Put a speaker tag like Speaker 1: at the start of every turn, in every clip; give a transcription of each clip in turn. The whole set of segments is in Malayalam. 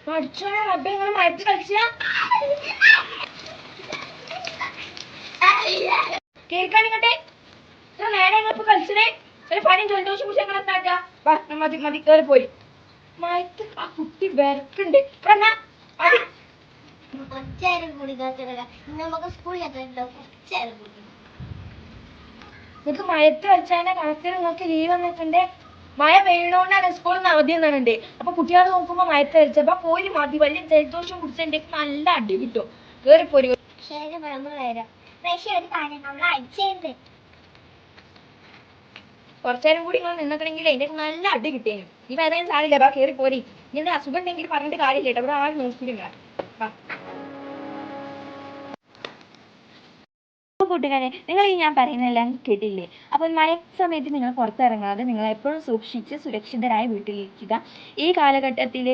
Speaker 1: പഠിച്ചോനെ റബ്ബേ ഇങ്ങനെ മയത്ത് കളിച്ചാ കേൾക്കാനിങ്ങട്ടെ ഇത്ര നേരം ഇപ്പൊ കളിച്ചേ ഒരു പനിയും ജലദോഷം കുറിച്ച് എങ്ങനെ എന്താക്കാ മതി മതി കയറി പോയി മയത്ത് ആ കുട്ടി വരക്കുണ്ട് നിങ്ങൾക്ക് മയത്ത് കളിച്ചതിന്റെ കണക്കിന് നിങ്ങൾക്ക് ലീവ് വന്നിട്ടുണ്ട്. മഴ പെയ്യണോണ്ടാണ് സ്കൂളിൽ അവധി വന്നിട്ടുണ്ട്. അപ്പൊ കുട്ടികളെ നോക്കുമ്പോ മയത്ത് കളിച്ചപ്പോ പോയി മതി വലിയ ജലദോഷം കുടിച്ചിട്ടുണ്ടെങ്കിൽ നല്ല അടി കിട്ടും. കേറി പോരി കുറച്ചേരം കൂടി നിങ്ങൾ നിന്നിട്ടുണ്ടെങ്കിൽ അതിന്റെ നല്ല അടി കിട്ടിയേനു. ഇപ്പൊ ഏതായാലും സാരില്ല ബാ കേറി പോരി. ഇങ്ങനെ അസുഖം ഉണ്ടെങ്കിൽ പറഞ്ഞിട്ട് കാര്യമില്ല കേട്ടോ. ഇവിടെ ആരും നോക്കിയില്ല. കൂട്ടുകാരെ നിങ്ങൾ ഈ ഞാൻ പറയുന്നതെല്ലാം കേട്ടില്ലേ? അപ്പോൾ മഴ സമയത്ത് നിങ്ങൾ പുറത്തിറങ്ങാതെ നിങ്ങൾ എപ്പോഴും സൂക്ഷിച്ച് സുരക്ഷിതരായി വീട്ടിലിരിക്കുക. ഈ കാലഘട്ടത്തിൽ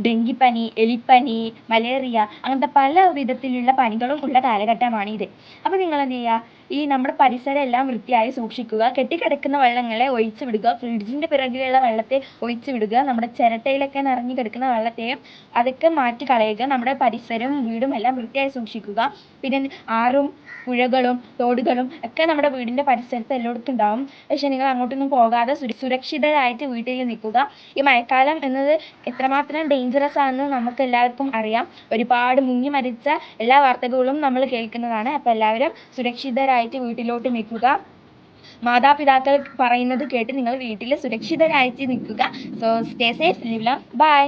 Speaker 1: ഡെങ്കിപ്പനി, എലിപ്പനി, മലേറിയ അങ്ങനത്തെ പല വിധത്തിലുള്ള പനികളും ഉള്ള കാലഘട്ടമാണ് ഇത്. അപ്പോൾ നിങ്ങൾ എന്ത് ചെയ്യുക? ഈ നമ്മുടെ പരിസരം എല്ലാം വൃത്തിയായി സൂക്ഷിക്കുക. കെട്ടിക്കിടക്കുന്ന വെള്ളങ്ങളെ ഒഴിച്ചു വിടുക. ഫ്രിഡ്ജിൻ്റെ പിറകിലുള്ള വെള്ളത്തെ ഒഴിച്ചു വിടുക. നമ്മുടെ ചിരട്ടയിലൊക്കെ നിറഞ്ഞു കിടക്കുന്ന വെള്ളത്തെയും അതൊക്കെ മാറ്റി കളയുക. നമ്മുടെ പരിസരവും വീടും എല്ലാം വൃത്തിയായി സൂക്ഷിക്കുക. പിന്നെ ആറും പുഴകളും തോടുകളും ഒക്കെ നമ്മുടെ വീടിൻ്റെ പരിസരത്ത് എല്ലായിടത്തും ഉണ്ടാവും. പക്ഷേ നിങ്ങൾ അങ്ങോട്ടൊന്നും പോകാതെ സുരക്ഷിതരായിട്ട് വീട്ടിൽ നിൽക്കുക. ഈ മഴക്കാലം എന്നത് എത്രമാത്രം ഡേഞ്ചറസ് ആണെന്ന് നമുക്ക് എല്ലാവർക്കും അറിയാം. ഒരുപാട് മുങ്ങി മരിച്ച എല്ലാ വാർത്തകളും നമ്മൾ കേൾക്കുന്നതാണ്. അപ്പോൾ എല്ലാവരും സുരക്ഷിതരായിട്ട് വീട്ടിലോട്ട് നിൽക്കുക. മാതാപിതാക്കൾ പറയുന്നത് കേട്ട് നിങ്ങൾ വീട്ടിൽ സുരക്ഷിതരായിട്ട് നിൽക്കുക. So stay safe, live love, by.